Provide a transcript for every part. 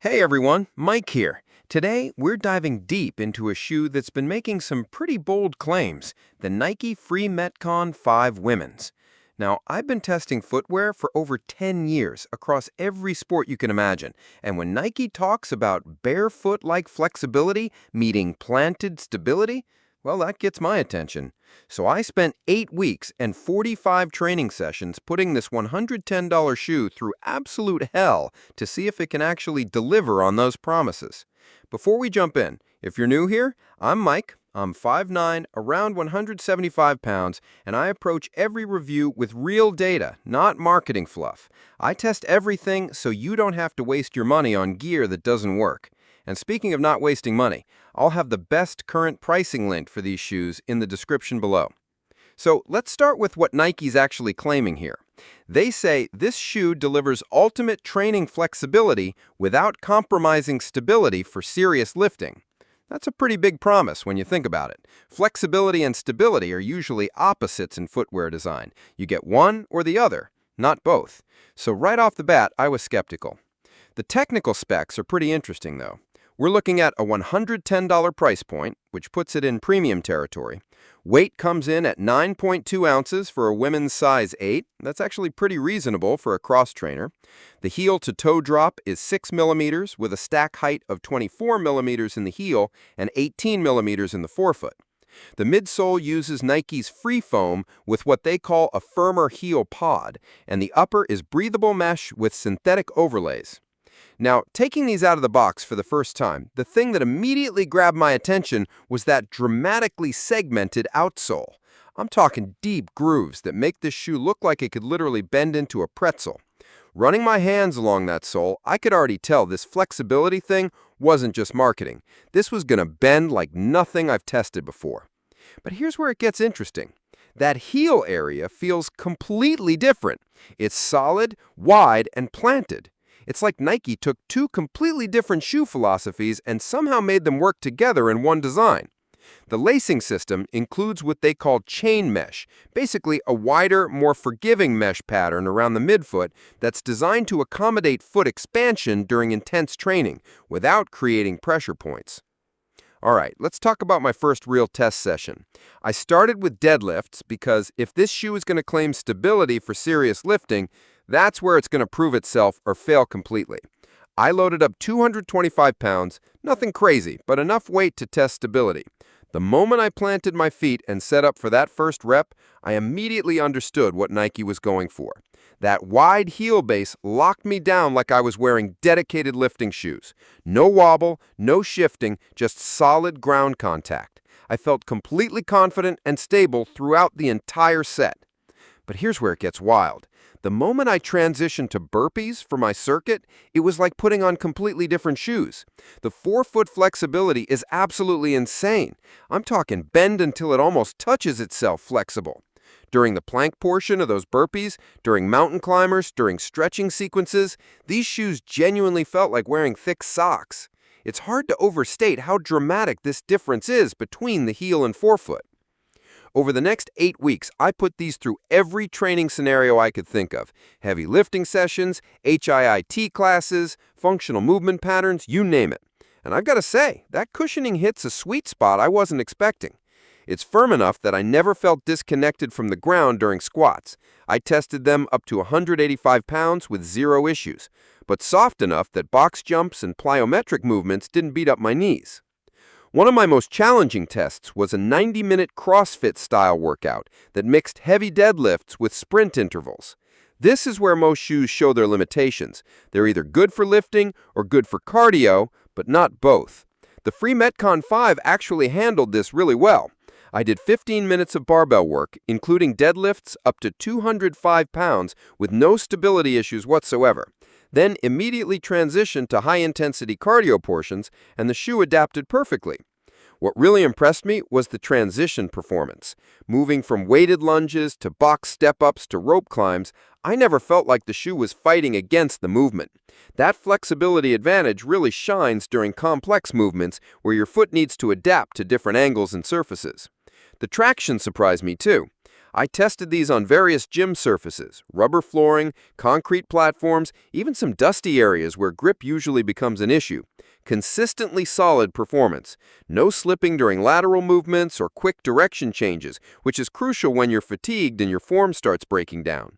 Hey everyone, Mike here. Today, we're diving deep into a shoe that's been making some pretty bold claims, the Nike Free Metcon 5 Women's. Now, I've been testing footwear for over 10 years across every sport you can imagine, and when Nike talks about barefoot-like flexibility meeting planted stability, well, that gets my attention. So I spent 8 weeks and 45 training sessions putting this $110 shoe through absolute hell to see if it can actually deliver on those promises. Before we jump in, if you're new here, I'm Mike. I'm 5'9", around 175 pounds, and I approach every review with real data, not marketing fluff. I test everything so you don't have to waste your money on gear that doesn't work. And speaking of not wasting money, I'll have the best current pricing link for these shoes in the description below. So let's start with what Nike's actually claiming here. They say this shoe delivers ultimate training flexibility without compromising stability for serious lifting. That's a pretty big promise when you think about it. Flexibility and stability are usually opposites in footwear design. You get one or the other, not both. So right off the bat, I was skeptical. The technical specs are pretty interesting, though. We're looking at a $110 price point, which puts it in premium territory. Weight comes in at 9.2 ounces for a women's size 8. That's actually pretty reasonable for a cross trainer. The heel-to-toe drop is 6 millimeters with a stack height of 24 millimeters in the heel and 18 millimeters in the forefoot. The midsole uses Nike's free foam with what they call a firmer heel pod, and the upper is breathable mesh with synthetic overlays. Now, taking these out of the box for the first time, the thing that immediately grabbed my attention was that dramatically segmented outsole. I'm talking deep grooves that make this shoe look like it could literally bend into a pretzel. Running my hands along that sole, I could already tell this flexibility thing wasn't just marketing. This was going to bend like nothing I've tested before. But here's where it gets interesting. That heel area feels completely different. It's solid, wide, and planted. It's like Nike took two completely different shoe philosophies and somehow made them work together in one design. The lacing system includes what they call chain mesh, basically a wider, more forgiving mesh pattern around the midfoot that's designed to accommodate foot expansion during intense training without creating pressure points. All right, let's talk about my first real test session. I started with deadlifts because if this shoe is going to claim stability for serious lifting, that's where it's going to prove itself or fail completely. I loaded up 225 pounds, nothing crazy, but enough weight to test stability. The moment I planted my feet and set up for that first rep, I immediately understood what Nike was going for. That wide heel base locked me down like I was wearing dedicated lifting shoes. No wobble, no shifting, just solid ground contact. I felt completely confident and stable throughout the entire set. But here's where it gets wild. The moment I transitioned to burpees for my circuit, it was like putting on completely different shoes. The forefoot flexibility is absolutely insane. I'm talking bend until it almost touches itself flexible. During the plank portion of those burpees, during mountain climbers, during stretching sequences, these shoes genuinely felt like wearing thick socks. It's hard to overstate how dramatic this difference is between the heel and forefoot. Over the next 8 weeks, I put these through every training scenario I could think of. Heavy lifting sessions, HIIT classes, functional movement patterns, you name it. And I've got to say, that cushioning hits a sweet spot I wasn't expecting. It's firm enough that I never felt disconnected from the ground during squats. I tested them up to 185 pounds with zero issues, but soft enough that box jumps and plyometric movements didn't beat up my knees. One of my most challenging tests was a 90-minute CrossFit style workout that mixed heavy deadlifts with sprint intervals. This is where most shoes show their limitations. They're either good for lifting or good for cardio, but not both. The Free Metcon 5 actually handled this really well. I did 15 minutes of barbell work, including deadlifts up to 205 pounds with no stability issues whatsoever. Then immediately transitioned to high-intensity cardio portions, and the shoe adapted perfectly. What really impressed me was the transition performance. Moving from weighted lunges to box step-ups to rope climbs, I never felt like the shoe was fighting against the movement. That flexibility advantage really shines during complex movements where your foot needs to adapt to different angles and surfaces. The traction surprised me too. I tested these on various gym surfaces, rubber flooring, concrete platforms, even some dusty areas where grip usually becomes an issue. Consistently solid performance. No slipping during lateral movements or quick direction changes, which is crucial when you're fatigued and your form starts breaking down.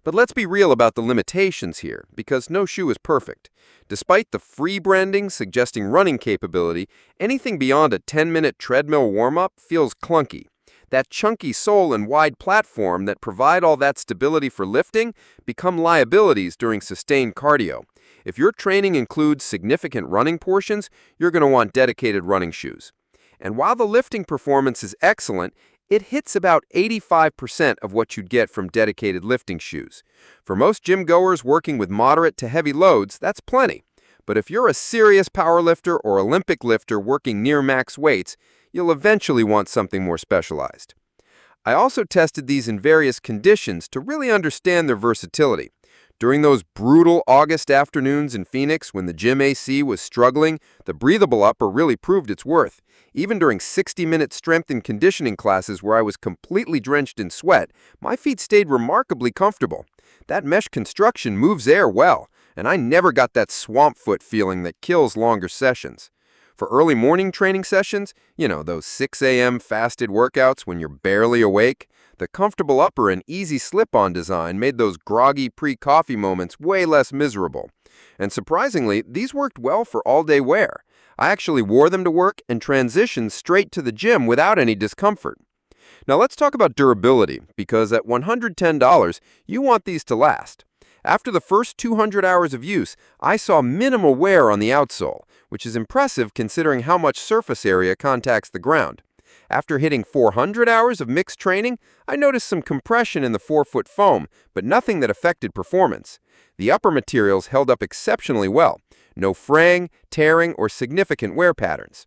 But let's be real about the limitations here, because no shoe is perfect. Despite the free branding suggesting running capability, anything beyond a 10-minute treadmill warm-up feels clunky. That chunky sole and wide platform that provide all that stability for lifting become liabilities during sustained cardio. If your training includes significant running portions, you're going to want dedicated running shoes. And while the lifting performance is excellent, it hits about 85% of what you'd get from dedicated lifting shoes. For most gym goers working with moderate to heavy loads, that's plenty. But if you're a serious powerlifter or Olympic lifter working near max weights, you'll eventually want something more specialized. I also tested these in various conditions to really understand their versatility. During those brutal August afternoons in Phoenix when the gym AC was struggling, the breathable upper really proved its worth. Even during 60-minute strength and conditioning classes where I was completely drenched in sweat, my feet stayed remarkably comfortable. That mesh construction moves air well, and I never got that swamp foot feeling that kills longer sessions. For early morning training sessions, those 6 a.m. fasted workouts when you're barely awake, the comfortable upper and easy slip-on design made those groggy pre-coffee moments way less miserable. And surprisingly, these worked well for all-day wear. I actually wore them to work and transitioned straight to the gym without any discomfort. Now let's talk about durability, because at $110, you want these to last. After the first 200 hours of use, I saw minimal wear on the outsole, which is impressive considering how much surface area contacts the ground. After hitting 400 hours of mixed training, I noticed some compression in the forefoot foam, but nothing that affected performance. The upper materials held up exceptionally well. No fraying, tearing, or significant wear patterns.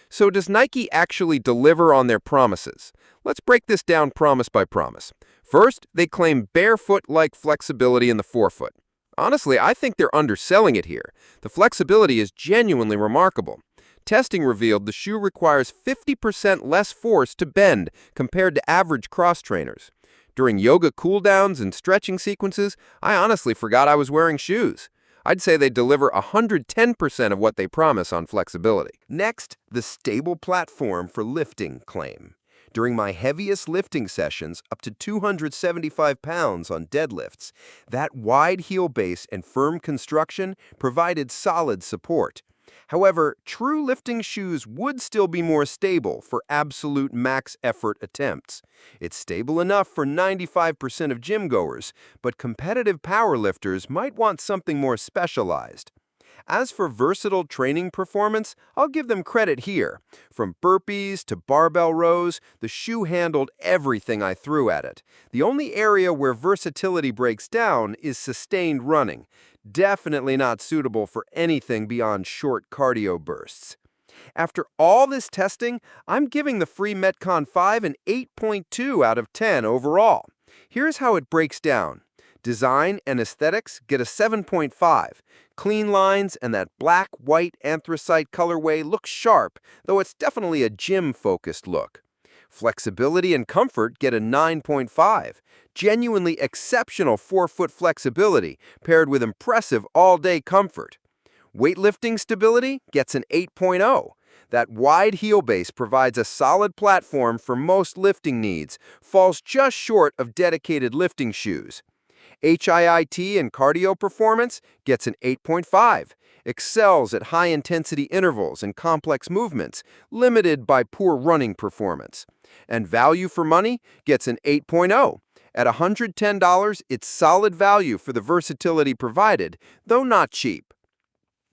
So does Nike actually deliver on their promises? Let's break this down promise by promise. First, they claim barefoot-like flexibility in the forefoot. Honestly, I think they're underselling it here. The flexibility is genuinely remarkable. Testing revealed the shoe requires 50% less force to bend compared to average cross trainers. During yoga cooldowns and stretching sequences, I honestly forgot I was wearing shoes. I'd say they deliver 110% of what they promise on flexibility. Next, the stable platform for lifting claim. During my heaviest lifting sessions, up to 275 pounds on deadlifts, that wide heel base and firm construction provided solid support. However, true lifting shoes would still be more stable for absolute max effort attempts. It's stable enough for 95% of gym goers, but competitive powerlifters might want something more specialized. As for versatile training performance, I'll give them credit here. From burpees to barbell rows, the shoe handled everything I threw at it. The only area where versatility breaks down is sustained running. Definitely not suitable for anything beyond short cardio bursts. After all this testing, I'm giving the Free Metcon 5 an 8.2 out of 10 overall. Here's how it breaks down. Design and aesthetics get a 7.5. Clean lines and that black-white anthracite colorway look sharp, though it's definitely a gym-focused look. Flexibility and comfort get a 9.5. Genuinely exceptional forefoot flexibility paired with impressive all-day comfort. Weightlifting stability gets an 8.0. That wide heel base provides a solid platform for most lifting needs, falls just short of dedicated lifting shoes. HIIT and cardio performance gets an 8.5, excels at high-intensity intervals and complex movements, limited by poor running performance. And value for money gets an 8.0. At $110, it's solid value for the versatility provided, though not cheap.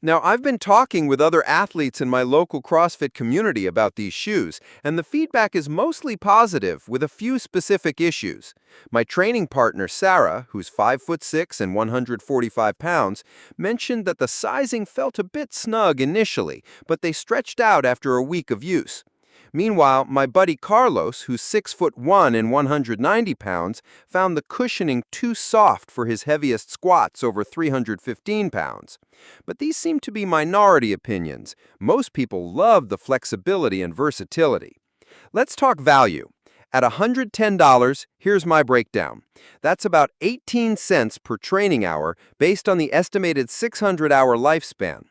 Now, I've been talking with other athletes in my local CrossFit community about these shoes, and the feedback is mostly positive with a few specific issues. My training partner, Sarah, who's 5'6" and 145 pounds, mentioned that the sizing felt a bit snug initially, but they stretched out after a week of use. Meanwhile, my buddy Carlos, who's 6'1" and 190 pounds, found the cushioning too soft for his heaviest squats over 315 pounds. But these seem to be minority opinions. Most people love the flexibility and versatility. Let's talk value. At $110, here's my breakdown. That's about 18 cents per training hour based on the estimated 600-hour lifespan.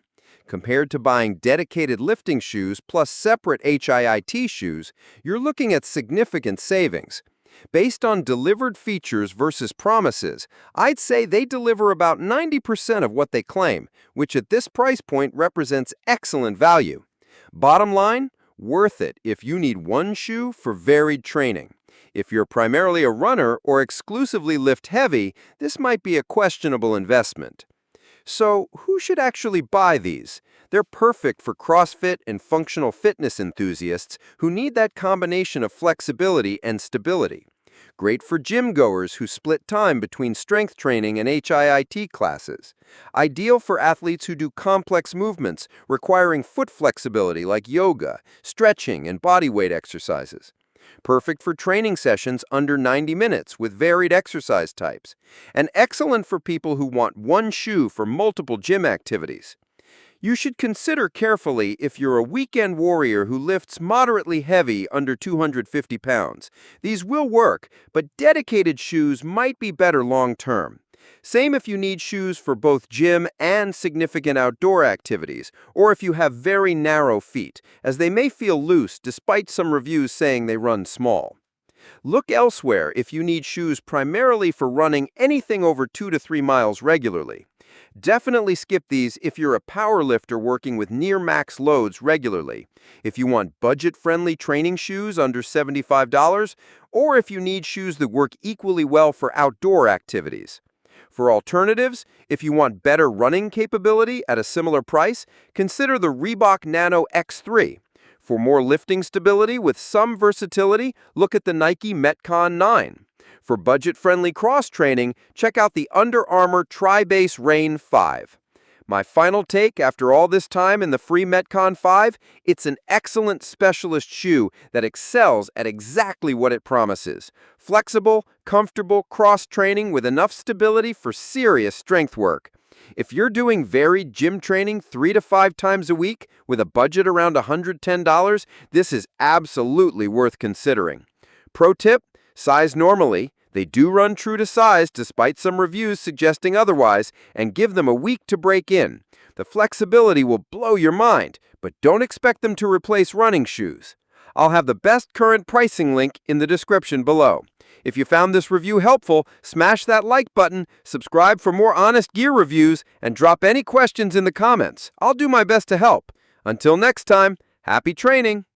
Compared to buying dedicated lifting shoes plus separate HIIT shoes, you're looking at significant savings. Based on delivered features versus promises, I'd say they deliver about 90% of what they claim, which at this price point represents excellent value. Bottom line, worth it if you need one shoe for varied training. If you're primarily a runner or exclusively lift heavy, this might be a questionable investment. So, who should actually buy these? They're perfect for CrossFit and functional fitness enthusiasts who need that combination of flexibility and stability. Great for gym goers who split time between strength training and HIIT classes. Ideal for athletes who do complex movements requiring foot flexibility like yoga, stretching, and bodyweight exercises. Perfect for training sessions under 90 minutes with varied exercise types. And excellent for people who want one shoe for multiple gym activities. You should consider carefully if you're a weekend warrior who lifts moderately heavy under 250 pounds. These will work, but dedicated shoes might be better long-term. Same if you need shoes for both gym and significant outdoor activities, or if you have very narrow feet, as they may feel loose despite some reviews saying they run small. Look elsewhere if you need shoes primarily for running anything over 2 to 3 miles regularly. Definitely skip these if you're a power lifter working with near-max loads regularly, if you want budget-friendly training shoes under $75, or if you need shoes that work equally well for outdoor activities. For alternatives, if you want better running capability at a similar price, consider the Reebok Nano X3. For more lifting stability with some versatility, look at the Nike Metcon 9. For budget-friendly cross-training, check out the Under Armour Tri-Base Rain 5. My final take after all this time in the Free Metcon 5, it's an excellent specialist shoe that excels at exactly what it promises. Flexible, comfortable cross-training with enough stability for serious strength work. If you're doing varied gym training 3 to 5 times a week with a budget around $110, this is absolutely worth considering. Pro tip, size normally. They do run true to size despite some reviews suggesting otherwise, and give them a week to break in. The flexibility will blow your mind, but don't expect them to replace running shoes. I'll have the best current pricing link in the description below. If you found this review helpful, smash that like button, subscribe for more honest gear reviews, and drop any questions in the comments. I'll do my best to help. Until next time, happy training!